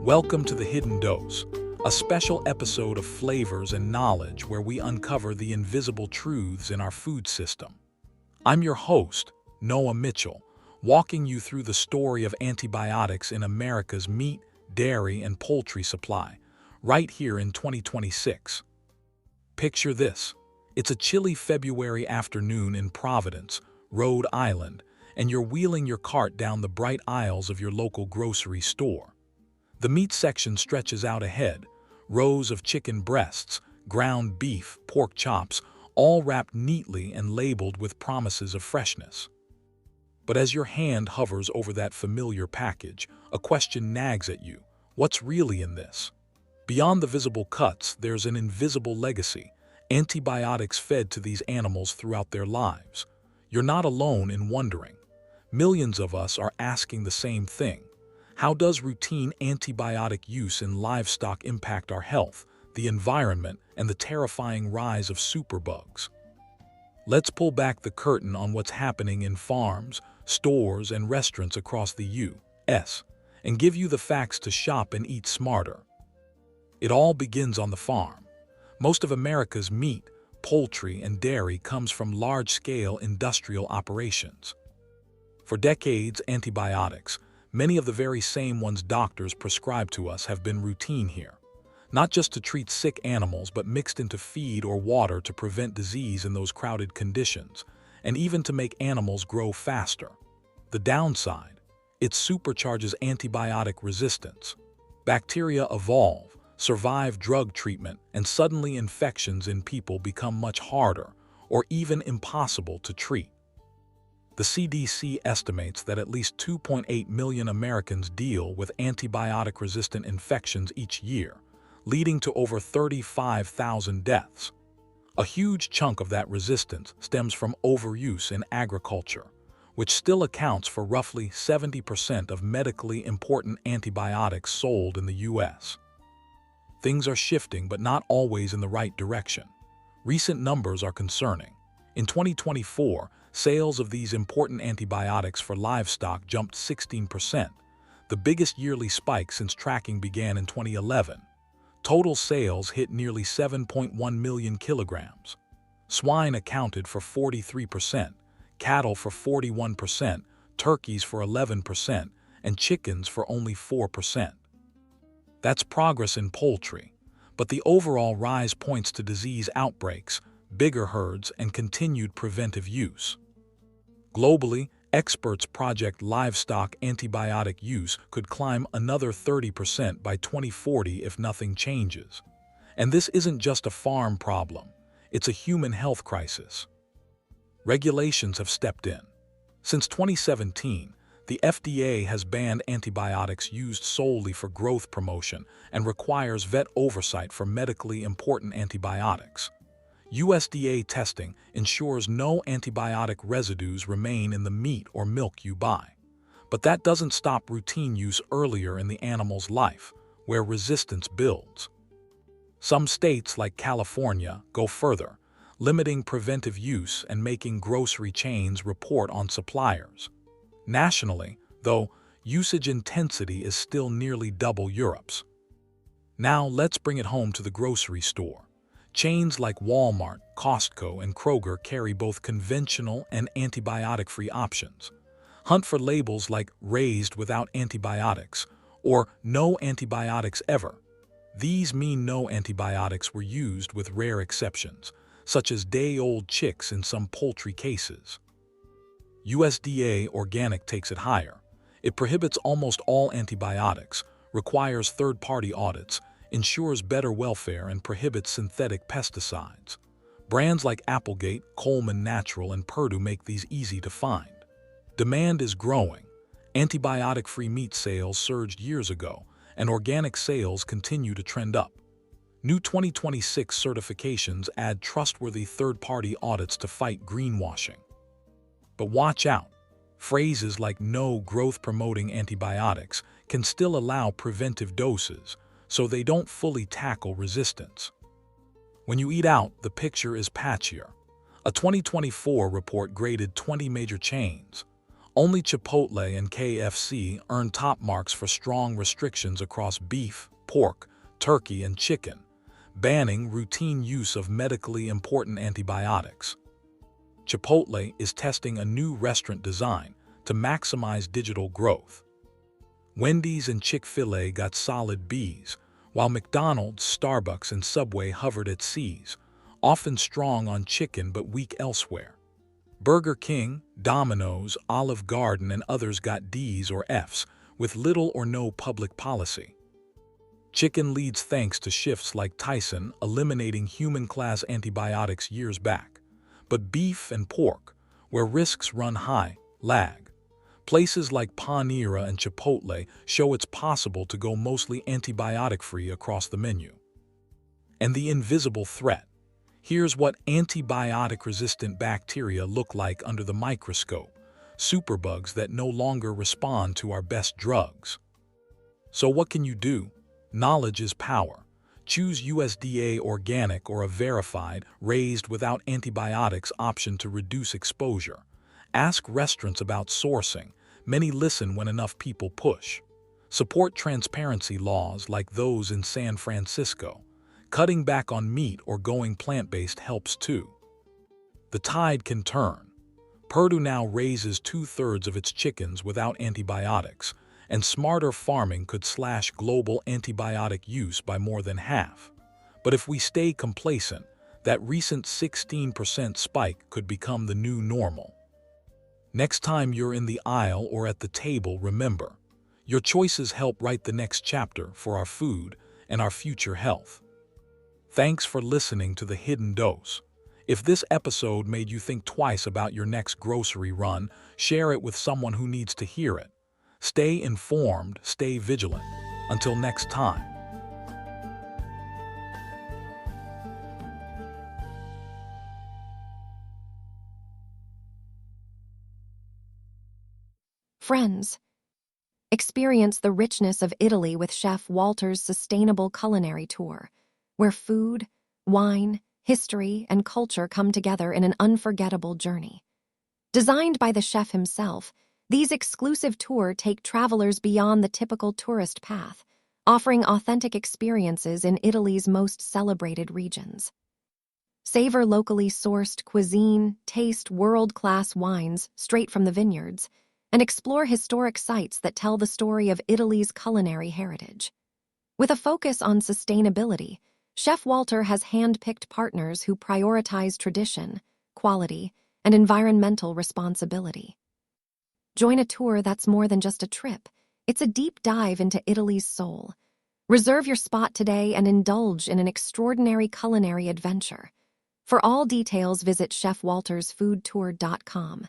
Welcome to The Hidden Dose, a special episode of flavors and knowledge where we uncover the invisible truths in our food system. I'm your host, Noah Mitchell, walking you through the story of antibiotics in America's meat, dairy, and poultry supply, right here in 2026. Picture this. It's a chilly February afternoon in Providence, Rhode Island, and you're wheeling your cart down the bright aisles of your local grocery store. The meat section stretches out ahead, rows of chicken breasts, ground beef, pork chops, all wrapped neatly and labeled with promises of freshness. But as your hand hovers over that familiar package, a question nags at you. What's really in this? Beyond the visible cuts, there's an invisible legacy, antibiotics fed to these animals throughout their lives. You're not alone in wondering. Millions of us are asking the same thing. How does routine antibiotic use in livestock impact our health, the environment, and the terrifying rise of superbugs? Let's pull back the curtain on what's happening in farms, stores, and restaurants across the U.S., and give you the facts to shop and eat smarter. It all begins on the farm. Most of America's meat, poultry, and dairy comes from large-scale industrial operations. For decades, antibiotics, many of the very same ones doctors prescribe to us, have been routine here. Not just to treat sick animals, but mixed into feed or water to prevent disease in those crowded conditions, and even to make animals grow faster. The downside? It supercharges antibiotic resistance. Bacteria evolve, survive drug treatment, and suddenly infections in people become much harder, or even impossible to treat. The CDC estimates that at least 2.8 million Americans deal with antibiotic-resistant infections each year, leading to over 35,000 deaths. A huge chunk of that resistance stems from overuse in agriculture, which still accounts for roughly 70% of medically important antibiotics sold in the U.S. Things are shifting, but not always in the right direction. Recent numbers are concerning. In 2024, sales of these important antibiotics for livestock jumped 16%, the biggest yearly spike since tracking began in 2011. Total sales hit nearly 7.1 million kilograms. Swine accounted for 43%, cattle for 41%, turkeys for 11%, and chickens for only 4%. That's progress in poultry, but the overall rise points to disease outbreaks, bigger herds, and continued preventive use. Globally, experts project livestock antibiotic use could climb another 30% by 2040 if nothing changes. And this isn't just a farm problem, it's a human health crisis. Regulations have stepped in. Since 2017, the FDA has banned antibiotics used solely for growth promotion and requires vet oversight for medically important antibiotics. USDA testing ensures no antibiotic residues remain in the meat or milk you buy. But that doesn't stop routine use earlier in the animal's life, where resistance builds. Some states, like California, go further, limiting preventive use and making grocery chains report on suppliers. Nationally, though, usage intensity is still nearly double Europe's. Now let's bring it home to the grocery store. Chains like Walmart, Costco, and Kroger carry both conventional and antibiotic-free options. Hunt for labels like "raised without antibiotics" or "no antibiotics ever." These mean no antibiotics were used, with rare exceptions, such as day-old chicks in some poultry cases. USDA Organic takes it higher. It prohibits almost all antibiotics, requires third-party audits, ensures better welfare, and prohibits synthetic pesticides. Brands like Applegate, Coleman Natural, and Purdue make these easy to find. Demand is growing. Antibiotic-free meat sales surged years ago, and organic sales continue to trend up. New 2026 certifications add trustworthy third-party audits to fight greenwashing. But watch out. Phrases like "no growth-promoting antibiotics" can still allow preventive doses, so they don't fully tackle resistance. When you eat out, the picture is patchier. A 2024 report graded 20 major chains, Only Chipotle and KFC earn top marks for strong restrictions across beef, pork, turkey, and chicken, banning routine use of medically important antibiotics. Chipotle is testing a new restaurant design to maximize digital growth. Wendy's and Chick-fil-A got solid Bs, while McDonald's, Starbucks, and Subway hovered at Cs, often strong on chicken but weak elsewhere. Burger King, Domino's, Olive Garden, and others got Ds or Fs, with little or no public policy. Chicken leads thanks to shifts like Tyson eliminating human-class antibiotics years back. But beef and pork, where risks run high, lag. Places like Panera and Chipotle show it's possible to go mostly antibiotic-free across the menu. And the invisible threat. Here's what antibiotic-resistant bacteria look like under the microscope, superbugs that no longer respond to our best drugs. So what can you do? Knowledge is power. Choose USDA organic or a verified, raised without antibiotics option to reduce exposure. Ask restaurants about sourcing. Many listen when enough people push. Support transparency laws like those in San Francisco. Cutting back on meat or going plant-based helps too. The tide can turn. Purdue now raises 2/3 of its chickens without antibiotics, and smarter farming could slash global antibiotic use by more than half. But if we stay complacent, that recent 16% spike could become the new normal. Next time you're in the aisle or at the table, remember, your choices help write the next chapter for our food and our future health. Thanks for listening to The Hidden Dose. If this episode made you think twice about your next grocery run, share it with someone who needs to hear it. Stay informed, stay vigilant. Until next time. Friends, experience the richness of Italy with Chef Walter's sustainable culinary tour, where food, wine, history, and culture come together in an unforgettable journey. Designed by the chef himself, these exclusive tours take travelers beyond the typical tourist path, offering authentic experiences in Italy's most celebrated regions. Savor locally sourced cuisine, taste world-class wines straight from the vineyards, and explore historic sites that tell the story of Italy's culinary heritage. With a focus on sustainability, Chef Walter has hand-picked partners who prioritize tradition, quality, and environmental responsibility. Join a tour that's more than just a trip. It's a deep dive into Italy's soul. Reserve your spot today and indulge in an extraordinary culinary adventure. For all details, visit chefwaltersfoodtour.com.